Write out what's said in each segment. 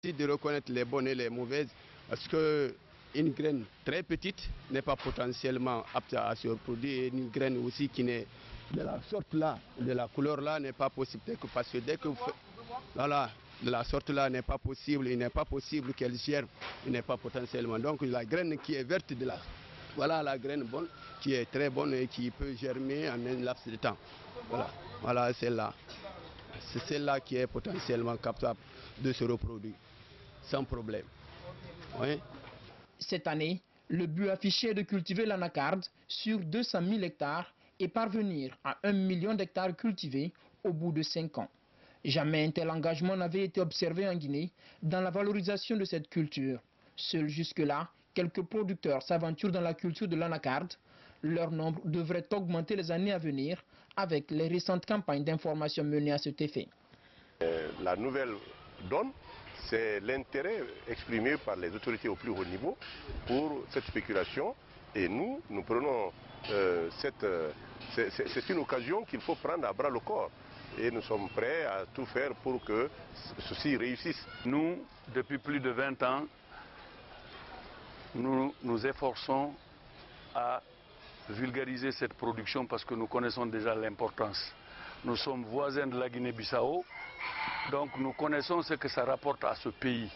De reconnaître les bonnes et les mauvaises, parce qu'une graine très petite n'est pas potentiellement apte à se reproduire, et une graine aussi qui n'est de la sorte là, de la couleur là, n'est pas possible, parce que dès que voilà, de la sorte là n'est pas possible, il n'est pas possible qu'elle germe, il n'est pas potentiellement. Donc la graine qui est verte de là, voilà la graine bonne, qui est très bonne et qui peut germer en un laps de temps. Voilà celle-là. C'est celle-là qui est potentiellement capable de se reproduire sans problème. Oui. Cette année, le but affiché est de cultiver l'anacarde sur 200 000 hectares et parvenir à 1 million d'hectares cultivés au bout de 5 ans. Jamais un tel engagement n'avait été observé en Guinée dans la valorisation de cette culture. Seuls jusque-là, quelques producteurs s'aventurent dans la culture de l'anacarde. Leur nombre devrait augmenter les années à venir avec les récentes campagnes d'information menées à cet effet. La nouvelle donne, c'est l'intérêt exprimé par les autorités au plus haut niveau pour cette spéculation. Et nous prenons c'est une occasion qu'il faut prendre à bras le corps. Et nous sommes prêts à tout faire pour que ceci réussisse. Nous, depuis plus de 20 ans, nous nous efforçons à vulgariser cette production parce que nous connaissons déjà l'importance. Nous sommes voisins de la Guinée-Bissau, donc nous connaissons ce que ça rapporte à ce pays.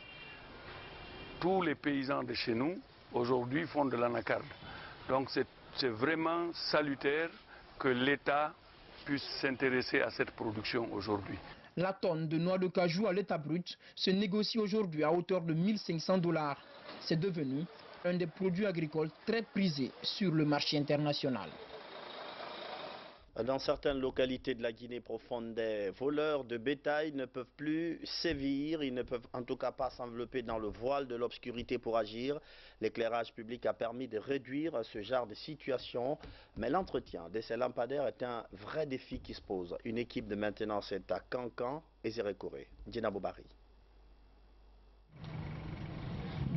Tous les paysans de chez nous, aujourd'hui, font de l'anacarde. Donc c'est vraiment salutaire que l'État puisse s'intéresser à cette production aujourd'hui. La tonne de noix de cajou à l'état brut se négocie aujourd'hui à hauteur de 1 500 $. C'est devenu un des produits agricoles très prisés sur le marché international. Dans certaines localités de la Guinée profonde, des voleurs de bétail ne peuvent plus sévir, ils ne peuvent en tout cas pas s'envelopper dans le voile de l'obscurité pour agir. L'éclairage public a permis de réduire ce genre de situation, mais l'entretien de ces lampadaires est un vrai défi qui se pose. Une équipe de maintenance est à Kankan et Zérékoré. Djina Boubari.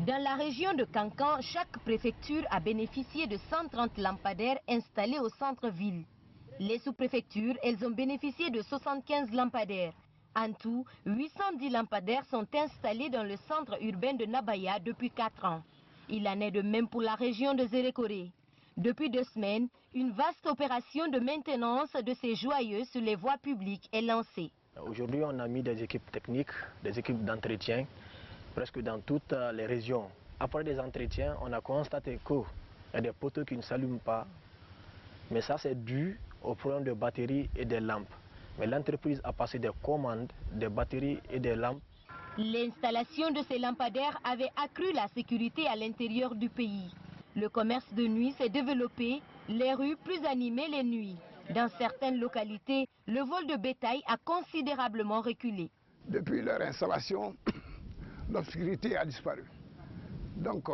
Dans la région de Kankan, chaque préfecture a bénéficié de 130 lampadaires installés au centre-ville. Les sous-préfectures, elles ont bénéficié de 75 lampadaires. En tout, 810 lampadaires sont installés dans le centre urbain de Nabaya depuis 4 ans. Il en est de même pour la région de Zérékoré. Depuis 2 semaines, une vaste opération de maintenance de ces joyeux sur les voies publiques est lancée. Aujourd'hui, on a mis des équipes techniques, des équipes d'entretien, presque dans toutes les régions. Après des entretiens, on a constaté qu'il y a des poteaux qui ne s'allument pas. Mais ça, c'est dû au problème de batteries et des lampes. Mais l'entreprise a passé des commandes des batteries et des lampes. L'installation de ces lampadaires avait accru la sécurité à l'intérieur du pays. Le commerce de nuit s'est développé, les rues plus animées les nuits. Dans certaines localités, le vol de bétail a considérablement reculé. Depuis leur installation, l'obscurité a disparu. Donc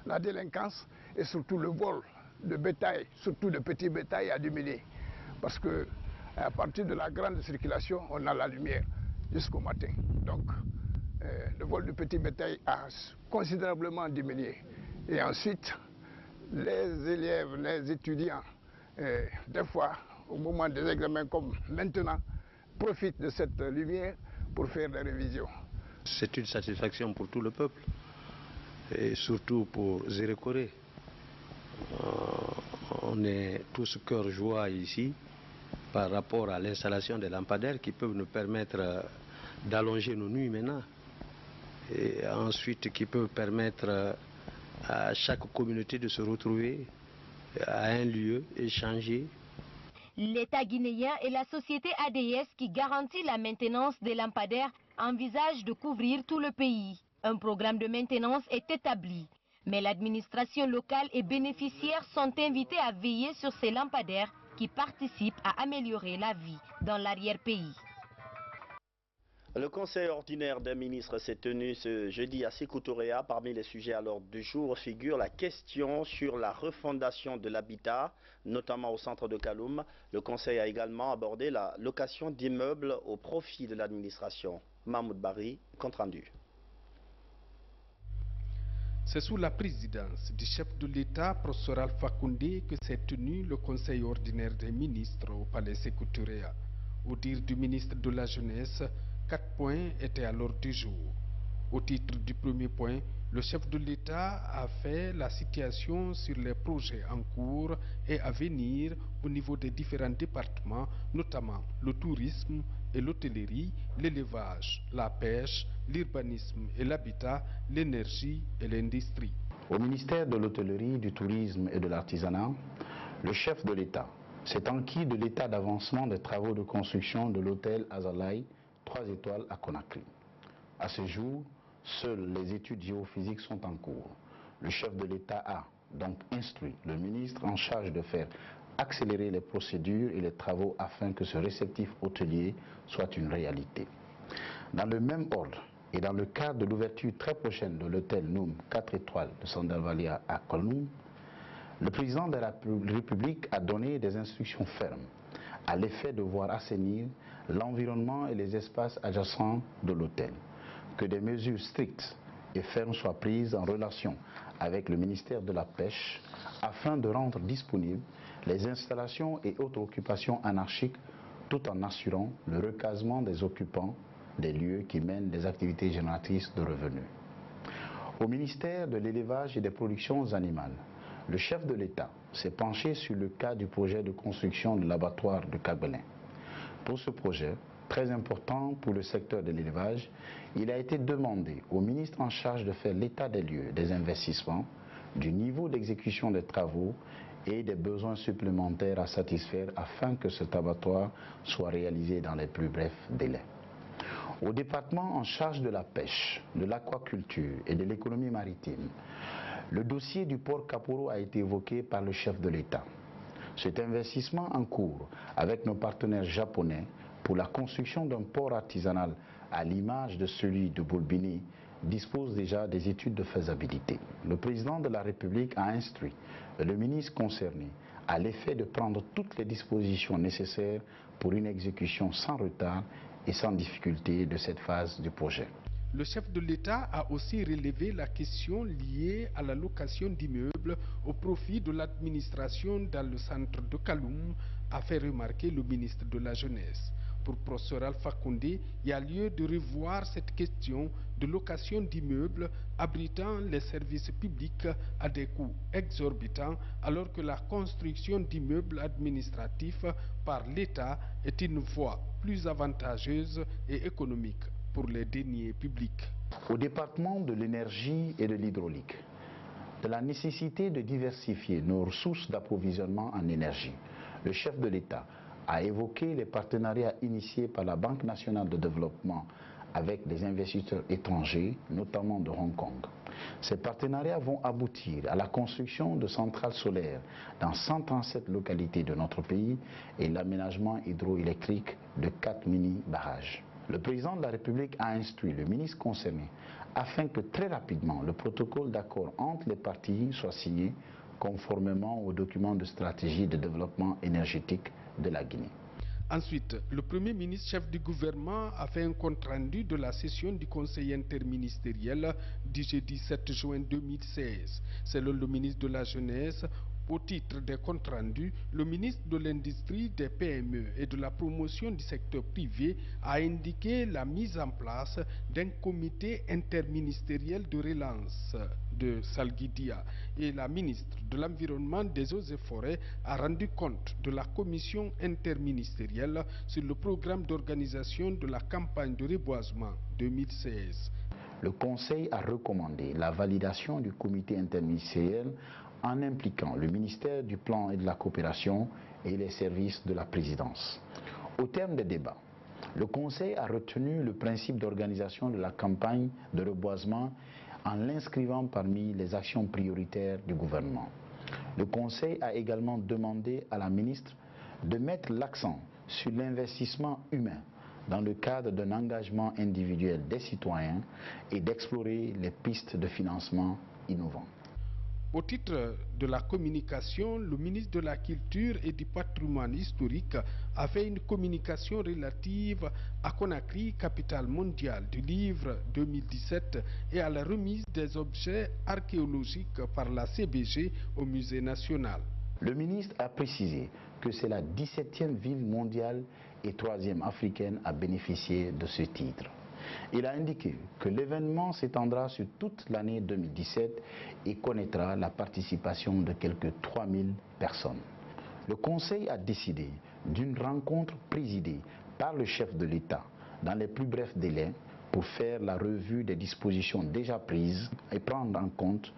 la délinquance et surtout le vol de bétail, surtout de petit bétail, a diminué. Parce que à partir de la grande circulation, on a la lumière jusqu'au matin. Donc le vol de petit bétail a considérablement diminué. Et ensuite, les élèves, les étudiants, des fois, au moment des examens comme maintenant, profitent de cette lumière pour faire des révisions. C'est une satisfaction pour tout le peuple, et surtout pour Zérékoré. On est tous cœur joie ici par rapport à l'installation des lampadaires qui peuvent nous permettre d'allonger nos nuits maintenant. Et ensuite qui peuvent permettre à chaque communauté de se retrouver à un lieu, échanger. L'État guinéen et la société ADS qui garantit la maintenance des lampadaires envisagent de couvrir tout le pays. Un programme de maintenance est établi. Mais l'administration locale et bénéficiaires sont invités à veiller sur ces lampadaires qui participent à améliorer la vie dans l'arrière-pays. Le conseil ordinaire des ministres s'est tenu ce jeudi à Sékou Touré. Parmi les sujets à l'ordre du jour figure la question sur la refondation de l'habitat, notamment au centre de Kaloum. Le conseil a également abordé la location d'immeubles au profit de l'administration. Mahmoud Bari, compte rendu. C'est sous la présidence du chef de l'État, professeur Alpha Koundé, que s'est tenu le conseil ordinaire des ministres au palais Sékou Touré. Au dire du ministre de la Jeunesse, 4 points étaient à l'ordre du jour. Au titre du premier point, le chef de l'État a fait la situation sur les projets en cours et à venir au niveau des différents départements, notamment le tourisme et l'hôtellerie, l'élevage, la pêche, l'urbanisme et l'habitat, l'énergie et l'industrie. Au ministère de l'Hôtellerie, du Tourisme et de l'Artisanat, le chef de l'État s'est enquis de l'état d'avancement des travaux de construction de l'hôtel Azalai 3 étoiles à Conakry. À ce jour, seules les études géophysiques sont en cours. Le chef de l'État a donc instruit le ministre en charge de faire accélérer les procédures et les travaux afin que ce réceptif hôtelier soit une réalité. Dans le même ordre et dans le cadre de l'ouverture très prochaine de l'hôtel Noum 4 étoiles de Sandavalia à Kaloum, le président de la République a donné des instructions fermes à l'effet de voir assainir l'environnement et les espaces adjacents de l'hôtel, que des mesures strictes et fermes soient prises en relation avec le ministère de la Pêche afin de rendre disponibles les installations et autres occupations anarchiques tout en assurant le recasement des occupants des lieux qui mènent des activités génératrices de revenus. Au ministère de l'Élevage et des Productions Animales, le chef de l'État s'est penché sur le cas du projet de construction de l'abattoir de Kagbelin. Pour ce projet, très important pour le secteur de l'élevage, il a été demandé au ministre en charge de faire l'état des lieux des investissements, du niveau d'exécution des travaux et des besoins supplémentaires à satisfaire afin que cet abattoir soit réalisé dans les plus brefs délais. Au département en charge de la pêche, de l'aquaculture et de l'économie maritime, le dossier du port Kaporo a été évoqué par le chef de l'État. Cet investissement en cours avec nos partenaires japonais pour la construction d'un port artisanal à l'image de celui de Boulbini dispose déjà des études de faisabilité. Le président de la République a instruit le ministre concerné à l'effet de prendre toutes les dispositions nécessaires pour une exécution sans retard et sans difficulté de cette phase du projet. Le chef de l'État a aussi relevé la question liée à la location d'immeubles au profit de l'administration dans le centre de Kaloum, a fait remarquer le ministre de la Jeunesse. Pour Professeur Alpha Condé, il y a lieu de revoir cette question de location d'immeubles abritant les services publics à des coûts exorbitants, alors que la construction d'immeubles administratifs par l'État est une voie plus avantageuse et économique pour les deniers publics. Au département de l'énergie et de l'hydraulique, de la nécessité de diversifier nos ressources d'approvisionnement en énergie, le chef de l'État a évoqué les partenariats initiés par la Banque nationale de développement avec des investisseurs étrangers, notamment de Hong Kong. Ces partenariats vont aboutir à la construction de centrales solaires dans 137 localités de notre pays et l'aménagement hydroélectrique de 4 mini-barrages. Le président de la République a instruit le ministre concerné afin que très rapidement le protocole d'accord entre les parties soit signé conformément au document de stratégie de développement énergétique de la Guinée. Ensuite, le Premier ministre chef du gouvernement a fait un compte-rendu de la session du Conseil interministériel du jeudi 7 juin 2016. Selon le ministre de la Jeunesse, au titre des comptes rendus, le ministre de l'Industrie, des PME et de la promotion du secteur privé a indiqué la mise en place d'un comité interministériel de relance de Salguidia et la ministre de l'Environnement, des Eaux et Forêts a rendu compte de la commission interministérielle sur le programme d'organisation de la campagne de reboisement 2016. Le Conseil a recommandé la validation du comité interministériel en impliquant le ministère du Plan et de la Coopération et les services de la présidence. Au terme des débats, le Conseil a retenu le principe d'organisation de la campagne de reboisement en l'inscrivant parmi les actions prioritaires du gouvernement. Le Conseil a également demandé à la ministre de mettre l'accent sur l'investissement humain dans le cadre d'un engagement individuel des citoyens et d'explorer les pistes de financement innovants. Au titre de la communication, le ministre de la Culture et du Patrimoine historique a fait une communication relative à Conakry, capitale mondiale du livre 2017, et à la remise des objets archéologiques par la CBG au Musée national. Le ministre a précisé que c'est la 17e ville mondiale et 3e africaine à bénéficier de ce titre. Il a indiqué que l'événement s'étendra sur toute l'année 2017 et connaîtra la participation de quelques 3000 personnes. Le Conseil a décidé d'une rencontre présidée par le chef de l'État dans les plus brefs délais pour faire la revue des dispositions déjà prises et prendre en compte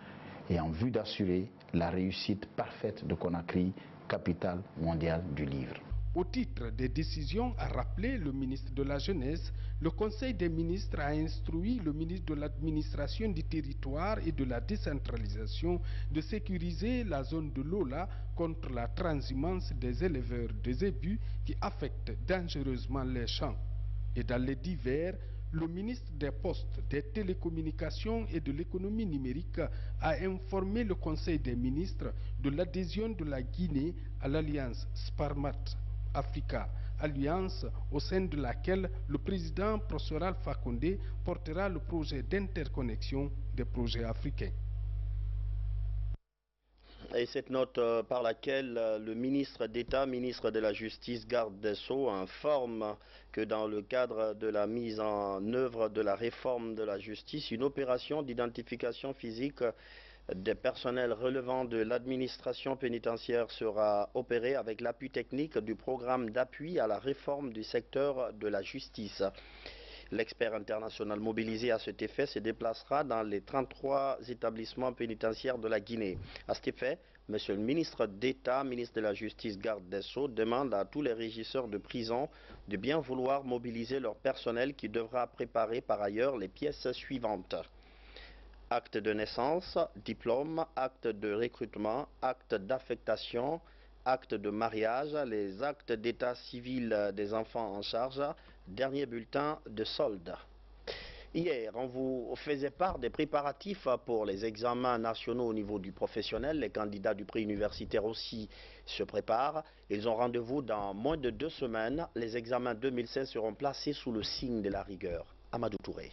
et en vue d'assurer la réussite parfaite de Conakry, capitale mondiale du livre. Au titre des décisions, a rappelé le ministre de la Jeunesse, le Conseil des ministres a instruit le ministre de l'Administration du Territoire et de la Décentralisation de sécuriser la zone de Lola contre la transhumance des éleveurs de zébus qui affectent dangereusement les champs. Et dans les divers, le ministre des Postes, des Télécommunications et de l'Économie numérique a informé le Conseil des ministres de l'adhésion de la Guinée à l'alliance Sparmat Africa, alliance au sein de laquelle le président Prosper Alpha Condé portera le projet d'interconnexion des projets africains. Et cette note par laquelle le ministre d'État, ministre de la Justice, garde des Sceaux, informe que dans le cadre de la mise en œuvre de la réforme de la justice, une opération d'identification physique des personnels relevant de l'administration pénitentiaire sera opérée avec l'appui technique du programme d'appui à la réforme du secteur de la justice. L'expert international mobilisé à cet effet se déplacera dans les 33 établissements pénitentiaires de la Guinée. À cet effet, Monsieur le ministre d'État, ministre de la Justice, garde des Sceaux, demande à tous les régisseurs de prison de bien vouloir mobiliser leur personnel qui devra préparer par ailleurs les pièces suivantes: acte de naissance, diplôme, acte de recrutement, acte d'affectation, acte de mariage, les actes d'état civil des enfants en charge, dernier bulletin de solde. Hier, on vous faisait part des préparatifs pour les examens nationaux au niveau du professionnel. Les candidats du prix universitaire aussi se préparent. Ils ont rendez-vous dans moins de 2 semaines. Les examens 2016 seront placés sous le signe de la rigueur. Amadou Touré.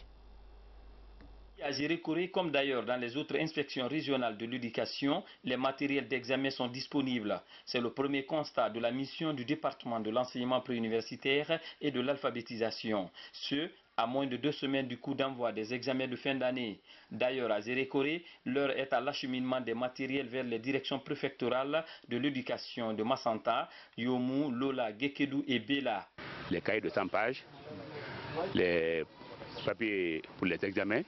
À Gérékoré, comme d'ailleurs dans les autres inspections régionales de l'éducation, les matériels d'examen sont disponibles. C'est le premier constat de la mission du département de l'enseignement préuniversitaire et de l'alphabétisation. Ce, à moins de 2 semaines du coup d'envoi des examens de fin d'année. D'ailleurs, à Gérékoré, l'heure est à l'acheminement des matériels vers les directions préfectorales de l'éducation de Massanta, Yomou, Lola, Gekedou et Bela. Les cahiers de 100 pages, les papiers pour les examens,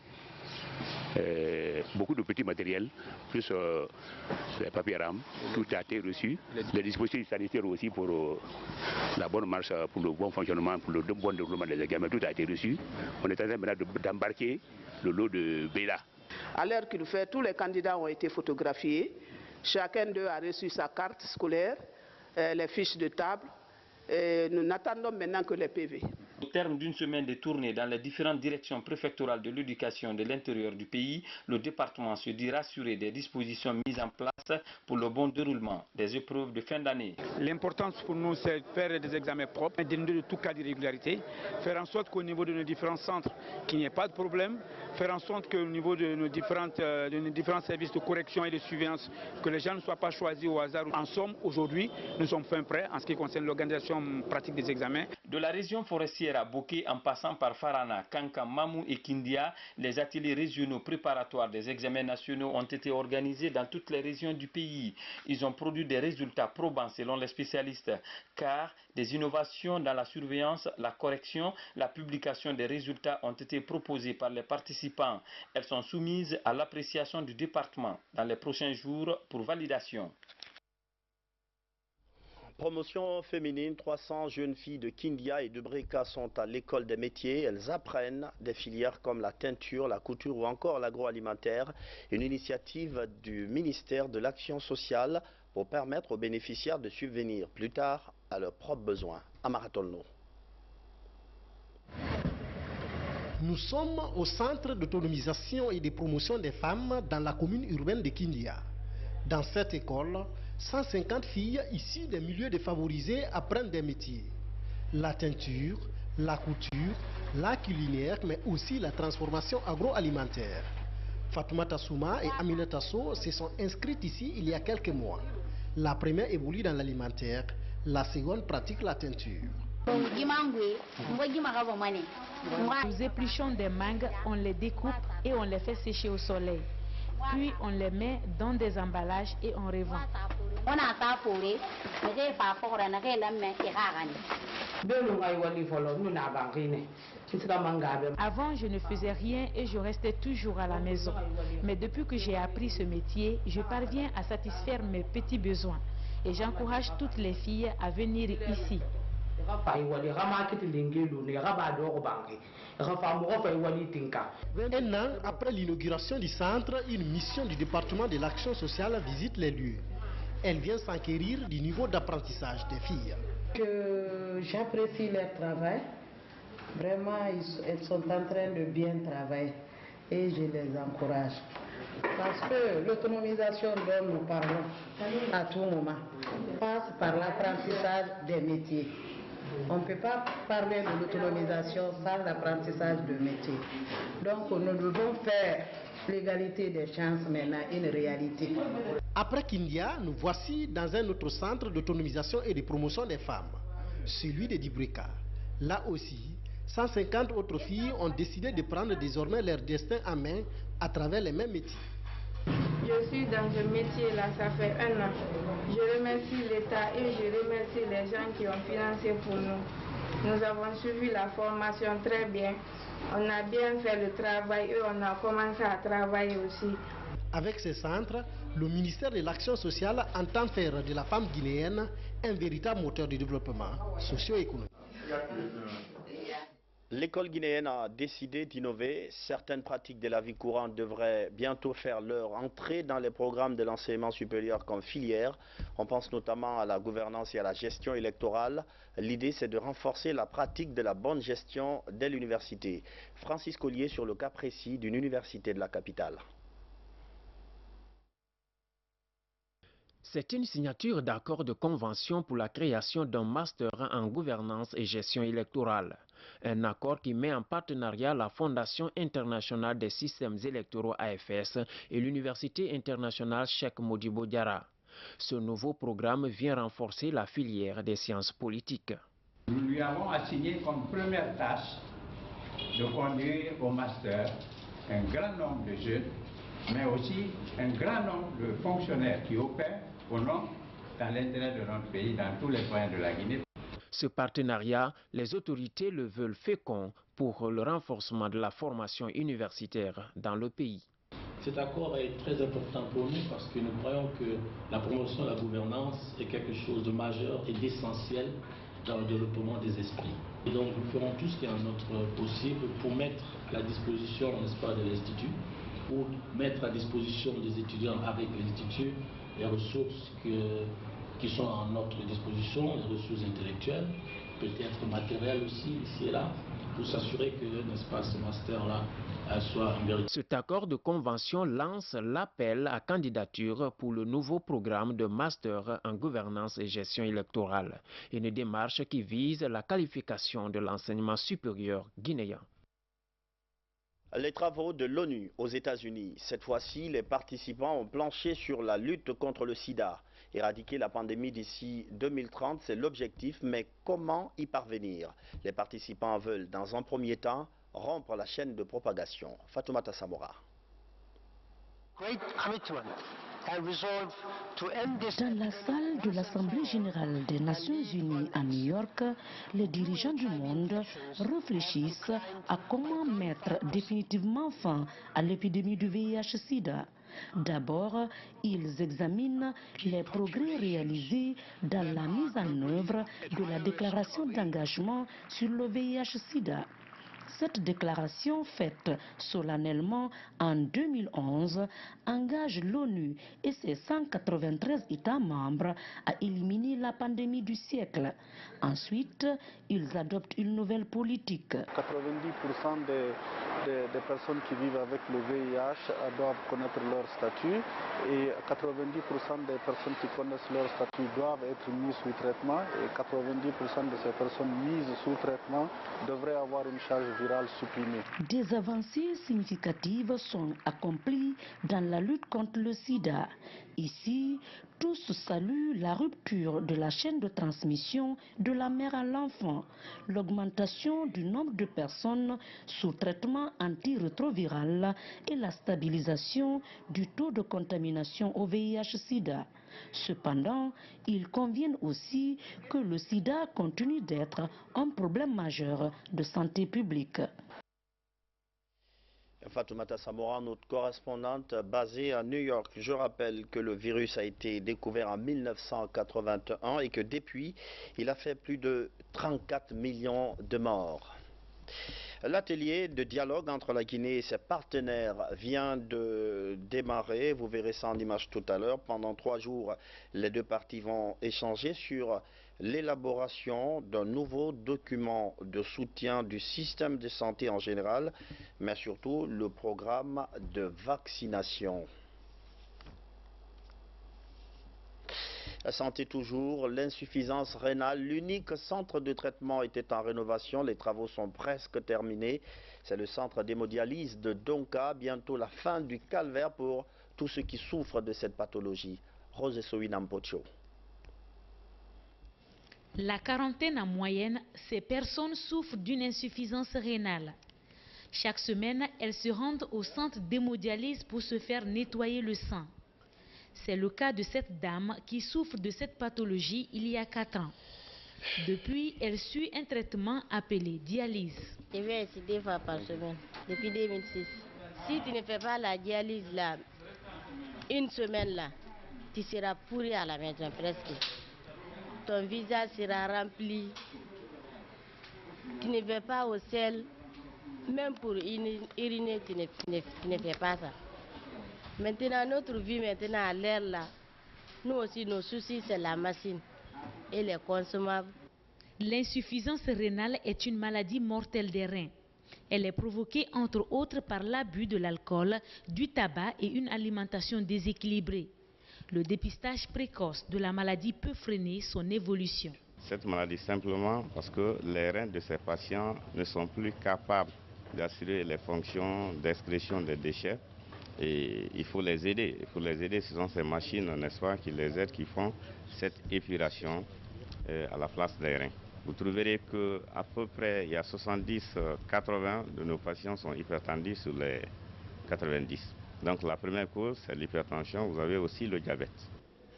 beaucoup de petits matériels, plus les papiers RAM, tout a été reçu. Les dispositifs sanitaires aussi pour la bonne marche, pour le bon fonctionnement, pour le bon déroulement des examens, tout a été reçu. On est en train maintenant d'embarquer le lot de Bela. À l'heure qu'il fait, tous les candidats ont été photographiés. Chacun d'eux a reçu sa carte scolaire, les fiches de table. Nous n'attendons maintenant que les PV. Au terme d'une semaine de tournée dans les différentes directions préfectorales de l'éducation de l'intérieur du pays, le département se dit rassuré des dispositions mises en place pour le bon déroulement des épreuves de fin d'année. L'importance pour nous, c'est de faire des examens propres, d'éliminer de tout cas d'irrégularité, faire en sorte qu'au niveau de nos différents centres, qu'il n'y ait pas de problème, faire en sorte qu'au niveau de nos différents services de correction et de surveillance, que les gens ne soient pas choisis au hasard. En somme, aujourd'hui, nous sommes fin prêts en ce qui concerne l'organisation pratique des examens. De la région forestière à Boké, en passant par Farana, Kankan, Mamou et Kindia, les ateliers régionaux préparatoires des examens nationaux ont été organisés dans toutes les régions du pays. Ils ont produit des résultats probants selon les spécialistes, car des innovations dans la surveillance, la correction, la publication des résultats ont été proposées par les participants. Elles sont soumises à l'appréciation du département dans les prochains jours pour validation. Promotion féminine, 300 jeunes filles de Kindia et de Breka sont à l'école des métiers. Elles apprennent des filières comme la teinture, la couture ou encore l'agroalimentaire. Une initiative du ministère de l'Action sociale pour permettre aux bénéficiaires de subvenir plus tard à leurs propres besoins. Amaratolno. Nous sommes au centre d'autonomisation et de promotion des femmes dans la commune urbaine de Kindia. Dans cette école, 150 filles issues des milieux défavorisés apprennent des métiers. La teinture, la couture, la culinaire, mais aussi la transformation agroalimentaire. Fatoumata Souma et Aminata So se sont inscrites ici il y a quelques mois. La première évolue dans l'alimentaire, la seconde pratique la teinture. Nous épluchons des mangues, on les découpe et on les fait sécher au soleil. Puis on les met dans des emballages et on revend. Avant, je ne faisais rien et je restais toujours à la maison. Mais depuis que j'ai appris ce métier, je parviens à satisfaire mes petits besoins. Et j'encourage toutes les filles à venir ici. Un an après l'inauguration du centre, une mission du département de l'action sociale visite les lieux. Elle vient s'enquérir du niveau d'apprentissage des filles. J'apprécie leur travail. Vraiment, elles sont en train de bien travailler et je les encourage. Parce que l'autonomisation dont nous parlons à tout moment passe par l'apprentissage des métiers. On ne peut pas parler de l'autonomisation sans l'apprentissage de métiers. Donc nous devons faire l'égalité des chances maintenant une réalité. Après Kindia, nous voici dans un autre centre d'autonomisation et de promotion des femmes, celui de Dibrika. Là aussi, 150 autres filles ont décidé de prendre désormais leur destin en main à travers les mêmes métiers. Je suis dans ce métier-là, ça fait 1 an. Je remercie l'État et je remercie les gens qui ont financé pour nous. Nous avons suivi la formation très bien. On a bien fait le travail et on a commencé à travailler aussi. Avec ces centres, le ministère de l'Action sociale entend faire de la femme guinéenne un véritable moteur de développement socio-économique. L'école guinéenne a décidé d'innover. Certaines pratiques de la vie courante devraient bientôt faire leur entrée dans les programmes de l'enseignement supérieur comme filière. On pense notamment à la gouvernance et à la gestion électorale. L'idée, c'est de renforcer la pratique de la bonne gestion dès l'université. Francis Collier sur le cas précis d'une université de la capitale. C'est une signature d'accord de convention pour la création d'un master en gouvernance et gestion électorale. Un accord qui met en partenariat la Fondation internationale des systèmes électoraux AFS et l'Université internationale Cheikh Modibo Diarra. Ce nouveau programme vient renforcer la filière des sciences politiques. Nous lui avons assigné comme première tâche de conduire au master un grand nombre de jeunes, mais aussi un grand nombre de fonctionnaires qui opèrent au nom, dans l'intérêt de notre pays, dans tous les coins de la Guinée. Ce partenariat, les autorités le veulent fécond pour le renforcement de la formation universitaire dans le pays. Cet accord est très important pour nous parce que nous croyons que la promotion de la gouvernance est quelque chose de majeur et d'essentiel dans le développement des esprits. Et donc nous ferons tout ce qui est en notre possible pour mettre à la disposition, n'est-ce pas, de l'Institut, pour mettre à disposition des étudiants avec l'Institut les ressources qui sont à notre disposition, les ressources intellectuelles, peut-être matérielles aussi, ici et là, pour s'assurer que, n'est-ce pas, ce master-là soit un véritable. Cet accord de convention lance l'appel à candidature pour le nouveau programme de master en gouvernance et gestion électorale, une démarche qui vise la qualification de l'enseignement supérieur guinéen. Les travaux de l'ONU aux États-Unis. Cette fois-ci, les participants ont planché sur la lutte contre le sida. Éradiquer la pandémie d'ici 2030, c'est l'objectif, mais comment y parvenir? Les participants veulent, dans un premier temps, rompre la chaîne de propagation. Fatoumata Samora. Dans la salle de l'Assemblée générale des Nations unies à New York, les dirigeants du monde réfléchissent à comment mettre définitivement fin à l'épidémie du VIH-Sida. D'abord, ils examinent les progrès réalisés dans la mise en œuvre de la déclaration d'engagement sur le VIH-Sida. Cette déclaration faite solennellement en 2011 engage l'ONU et ses 193 États membres à éliminer la pandémie du siècle. Ensuite, ils adoptent une nouvelle politique. 90% des personnes qui vivent avec le VIH doivent connaître leur statut et 90% des personnes qui connaissent leur statut doivent être mises sous traitement et 90% de ces personnes mises sous traitement devraient avoir une charge virale supprimée. Des avancées significatives sont accomplies dans la lutte contre le sida. Ici, tous saluent la rupture de la chaîne de transmission de la mère à l'enfant, l'augmentation du nombre de personnes sous traitement antirétroviral et la stabilisation du taux de contamination au VIH-Sida. Cependant, il convient aussi que le sida continue d'être un problème majeur de santé publique. Fatoumata Samora, notre correspondante basée à New York. Je rappelle que le virus a été découvert en 1981 et que depuis, il a fait plus de 34 millions de morts. L'atelier de dialogue entre la Guinée et ses partenaires vient de démarrer. Vous verrez ça en image tout à l'heure. Pendant 3 jours, les deux parties vont échanger sur l'élaboration d'un nouveau document de soutien du système de santé en général, mais surtout le programme de vaccination. La santé toujours, l'insuffisance rénale. L'unique centre de traitement était en rénovation. Les travaux sont presque terminés. C'est le centre d'hémodialyse de Donka. Bientôt la fin du calvaire pour tous ceux qui souffrent de cette pathologie. Rose Soinampocho. La quarantaine en moyenne, ces personnes souffrent d'une insuffisance rénale. Chaque semaine, elles se rendent au centre d'hémodialyse pour se faire nettoyer le sang. C'est le cas de cette dame qui souffre de cette pathologie il y a 4 ans. Depuis, elle suit un traitement appelé dialyse. Je viens ici 2 fois par semaine, depuis 2006. Si tu ne fais pas la dialyse là, une semaine là, tu seras pourri à la maison presque. Ton visage sera rempli. Tu ne vas pas au sel. Même pour uriner, tu ne fais pas ça. Maintenant, notre vie maintenant à l'air là, nous aussi, nos soucis, c'est la machine et les consommables. L'insuffisance rénale est une maladie mortelle des reins. Elle est provoquée entre autres par l'abus de l'alcool, du tabac et une alimentation déséquilibrée. Le dépistage précoce de la maladie peut freiner son évolution. Cette maladie simplement parce que les reins de ces patients ne sont plus capables d'assurer les fonctions d'excrétion des déchets et il faut les aider. Il faut les aider, ce sont ces machines, n'est-ce pas, qui les aident, qui font cette épuration à la place des reins. Vous trouverez qu'à peu près, il y a 70-80 de nos patients sont hypertendus sur les 90. Donc la première cause, c'est l'hypertension. Vous avez aussi le diabète.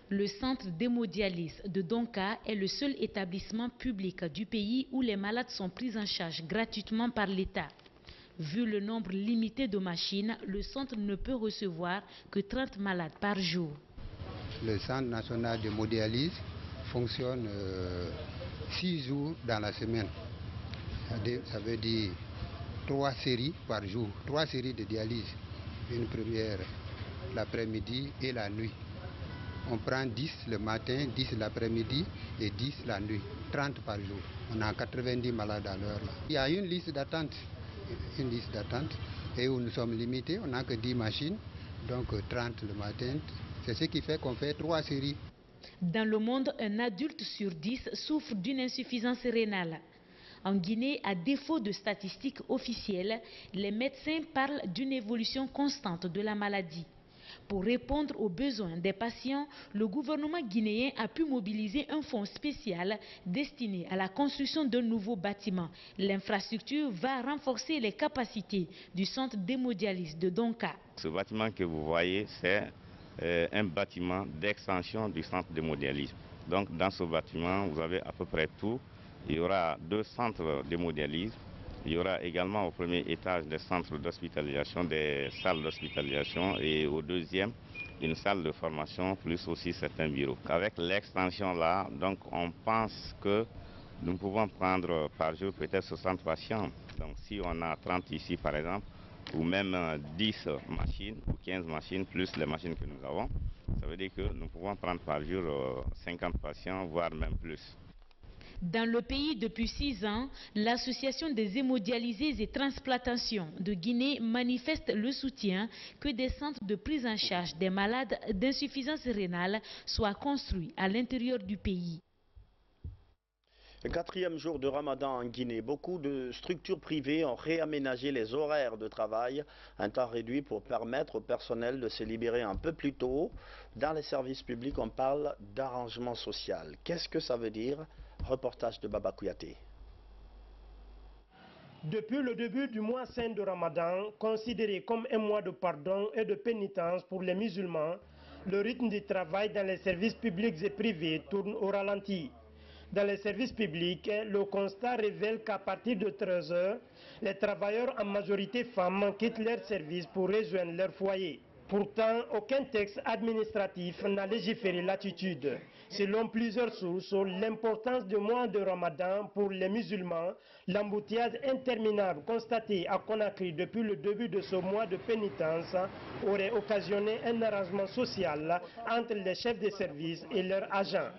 Le centre d'hémodialyse de Donka est le seul établissement public du pays où les malades sont pris en charge gratuitement par l'État. Vu le nombre limité de machines, le centre ne peut recevoir que 30 malades par jour. Le centre national d'hémodialyse fonctionne 6 jours dans la semaine. Ça veut dire 3 séries par jour, 3 séries de dialyse. Une première l'après-midi et la nuit. On prend 10 le matin, 10 l'après-midi et 10 la nuit, 30 par jour. On a 90 malades à l'heure. Il y a une liste d'attente et où nous sommes limités, on n'a que 10 machines, donc 30 le matin. C'est ce qui fait qu'on fait 3 séries. Dans le monde, un adulte sur 10 souffre d'une insuffisance rénale. En Guinée, à défaut de statistiques officielles, les médecins parlent d'une évolution constante de la maladie. Pour répondre aux besoins des patients, le gouvernement guinéen a pu mobiliser un fonds spécial destiné à la construction d'un nouveau bâtiment. L'infrastructure va renforcer les capacités du centre d'hémodialyse de Donka. Ce bâtiment que vous voyez, c'est un bâtiment d'extension du centre d'hémodialyse. Donc dans ce bâtiment, vous avez à peu près tout. Il y aura 2 centres d'hémodialyse. Il y aura également au premier étage des centres d'hospitalisation, des salles d'hospitalisation et au deuxième, une salle de formation plus aussi certains bureaux. Avec l'extension là, donc on pense que nous pouvons prendre par jour peut-être 60 patients. Donc si on a 30 ici par exemple, ou même 10 machines ou 15 machines plus les machines que nous avons, ça veut dire que nous pouvons prendre par jour 50 patients, voire même plus. Dans le pays depuis 6 ans, l'association des hémodialysés et transplantations de Guinée manifeste le soutien que des centres de prise en charge des malades d'insuffisance rénale soient construits à l'intérieur du pays. Le 4e jour de Ramadan en Guinée, beaucoup de structures privées ont réaménagé les horaires de travail, un temps réduit pour permettre au personnel de se libérer un peu plus tôt. Dans les services publics, on parle d'arrangement social. Qu'est-ce que ça veut dire? Reportage de Baba Kouyaté. Depuis le début du mois saint de Ramadan, considéré comme un mois de pardon et de pénitence pour les musulmans, le rythme du travail dans les services publics et privés tourne au ralenti. Dans les services publics, le constat révèle qu'à partir de 13 h, les travailleurs, en majorité femmes, quittent leur service pour rejoindre leur foyer. Pourtant, aucun texte administratif n'a légiféré l'attitude. Selon plusieurs sources, l'importance du mois de Ramadan pour les musulmans, l'embouteillage interminable constaté à Conakry depuis le début de ce mois de pénitence aurait occasionné un arrangement social entre les chefs de service et leurs agents.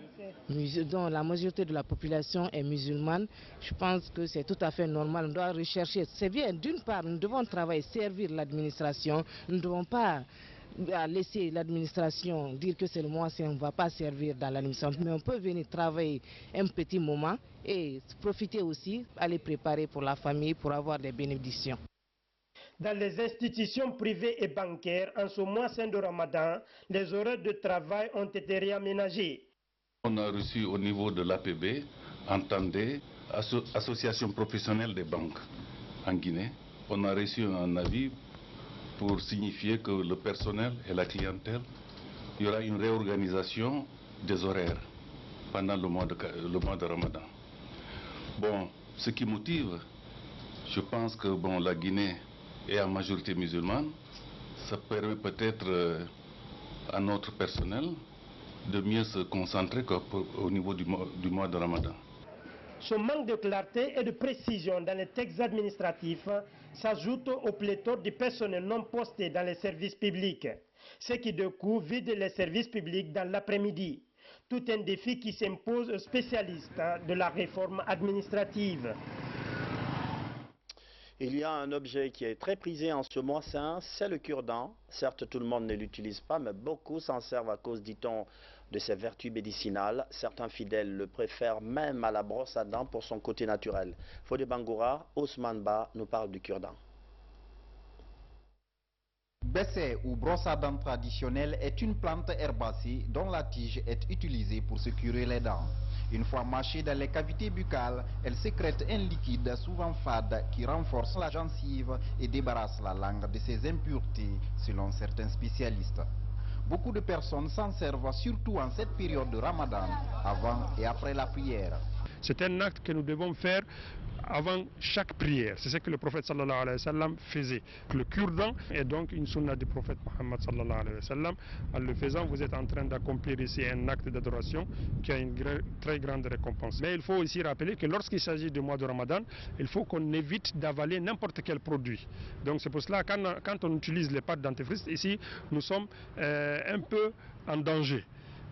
Dont la majorité de la population est musulmane, je pense que c'est tout à fait normal. On doit rechercher. C'est bien, d'une part, nous devons travailler, servir l'administration. Nous ne devons pas laisser l'administration dire que c'est le mois, on ne va pas servir dans l'administration. Mais on peut venir travailler un petit moment et profiter aussi, aller préparer pour la famille, pour avoir des bénédictions. Dans les institutions privées et bancaires, en ce mois saint de Ramadan, les horaires de travail ont été réaménagés. On a reçu au niveau de l'APB, entendez, Association professionnelle des banques en Guinée, on a reçu un avis pour signifier que le personnel et la clientèle, il y aura une réorganisation des horaires pendant le mois de Ramadan. Bon, ce qui motive, je pense que bon, la Guinée est en majorité musulmane, ça permet peut-être à notre personnel de mieux se concentrer au niveau du mois de Ramadan. Ce manque de clarté et de précision dans les textes administratifs s'ajoute au pléthore du personnel non posté dans les services publics, ce qui de coup vide les services publics dans l'après-midi. Tout un défi qui s'impose aux spécialistes de la réforme administrative. Il y a un objet qui est très prisé en ce mois saint, c'est le cure-dent. Certes, tout le monde ne l'utilise pas, mais beaucoup s'en servent à cause, dit-on, de ses vertus médicinales. Certains fidèles le préfèrent même à la brosse à dents pour son côté naturel. Fodé Bangoura, Ousmane Ba nous parle du cure-dent. Bessé ou brosse à dents traditionnelle est une plante herbacée dont la tige est utilisée pour se curer les dents. Une fois mâchée dans les cavités buccales, elle sécrète un liquide souvent fade qui renforce la gencive et débarrasse la langue de ses impuretés, selon certains spécialistes. Beaucoup de personnes s'en servent surtout en cette période de Ramadan, avant et après la prière. C'est un acte que nous devons faire avant chaque prière. C'est ce que le prophète sallallahu alayhi wa sallam faisait. Le cure-dent est donc une sunna du prophète Mohammed sallallahu alayhi wa sallam. En le faisant, vous êtes en train d'accomplir ici un acte d'adoration qui a une très grande récompense. Mais il faut aussi rappeler que lorsqu'il s'agit du mois de Ramadan, il faut qu'on évite d'avaler n'importe quel produit. Donc c'est pour cela que quand on utilise les pâtes dentifrice, ici, nous sommes un peu en danger.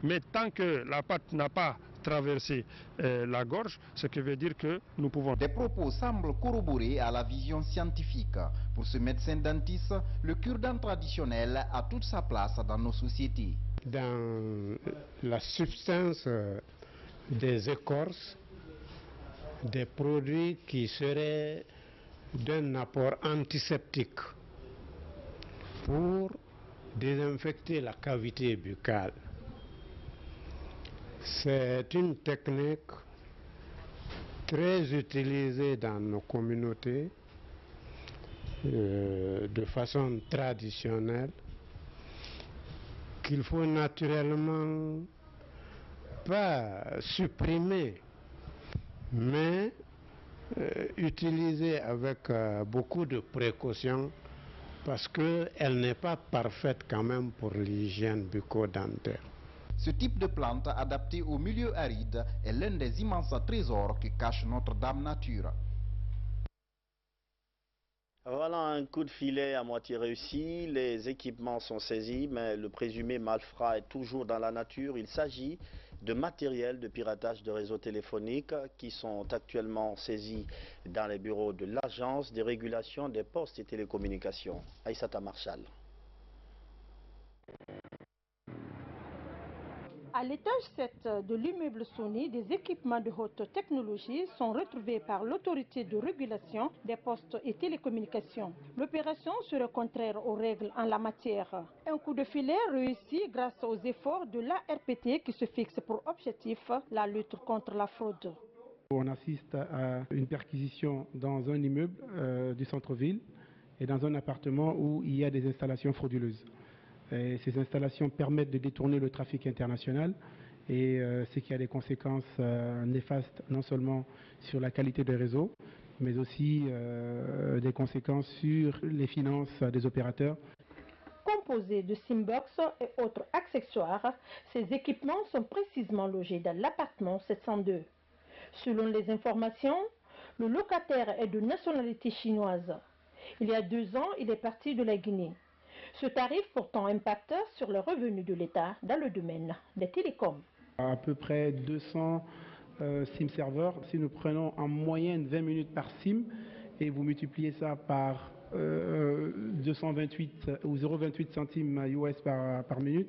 Mais tant que la pâte n'a pas traverser la gorge, ce qui veut dire que nous pouvons... Des propos semblent corroborer à la vision scientifique. Pour ce médecin dentiste, le cure-dent traditionnel a toute sa place dans nos sociétés. Dans la substance des écorces, des produits qui seraient d'un apport antiseptique pour désinfecter la cavité buccale. C'est une technique très utilisée dans nos communautés de façon traditionnelle qu'il faut naturellement pas supprimer mais utiliser avec beaucoup de précaution parce qu'elle n'est pas parfaite quand même pour l'hygiène bucco-dentaire. Ce type de plante adaptée au milieu aride est l'un des immenses trésors que cache notre Dame Nature. Voilà un coup de filet à moitié réussi. Les équipements sont saisis, mais le présumé malfrat est toujours dans la nature. Il s'agit de matériel de piratage de réseaux téléphoniques qui sont actuellement saisis dans les bureaux de l'Agence des régulations des postes et télécommunications. Aïssata Marshall. À l'étage 7 de l'immeuble Sony, des équipements de haute technologie sont retrouvés par l'autorité de régulation des postes et télécommunications. L'opération serait contraire aux règles en la matière. Un coup de filet réussi grâce aux efforts de l'ARPT qui se fixe pour objectif la lutte contre la fraude. On assiste à une perquisition dans un immeuble du centre-ville et dans un appartement où il y a des installations frauduleuses. Et ces installations permettent de détourner le trafic international et ce qui a des conséquences néfastes non seulement sur la qualité des réseaux, mais aussi des conséquences sur les finances des opérateurs. Composés de Simbox et autres accessoires, ces équipements sont précisément logés dans l'appartement 702. Selon les informations, le locataire est de nationalité chinoise. Il y a 2 ans, il est parti de la Guinée. Ce tarif pourtant impacte sur le revenu de l'État dans le domaine des télécoms. À peu près 200 SIM serveurs. Si nous prenons en moyenne 20 minutes par SIM et vous multipliez ça par 228 ou 0,28 centimes US par minute,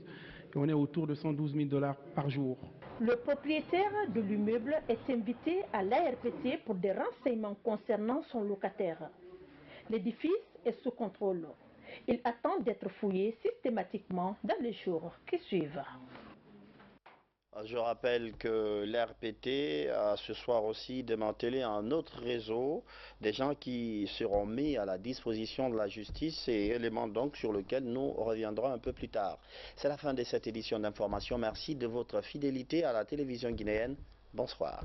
on est autour de 112 000 $ par jour. Le propriétaire de l'immeuble est invité à l'ARPT pour des renseignements concernant son locataire. L'édifice est sous contrôle. Il attend d'être fouillé systématiquement dans les jours qui suivent. Je rappelle que l'RPT a ce soir aussi démantelé un autre réseau, des gens qui seront mis à la disposition de la justice et éléments donc sur lequel nous reviendrons un peu plus tard. C'est la fin de cette édition d'information. Merci de votre fidélité à la télévision guinéenne. Bonsoir.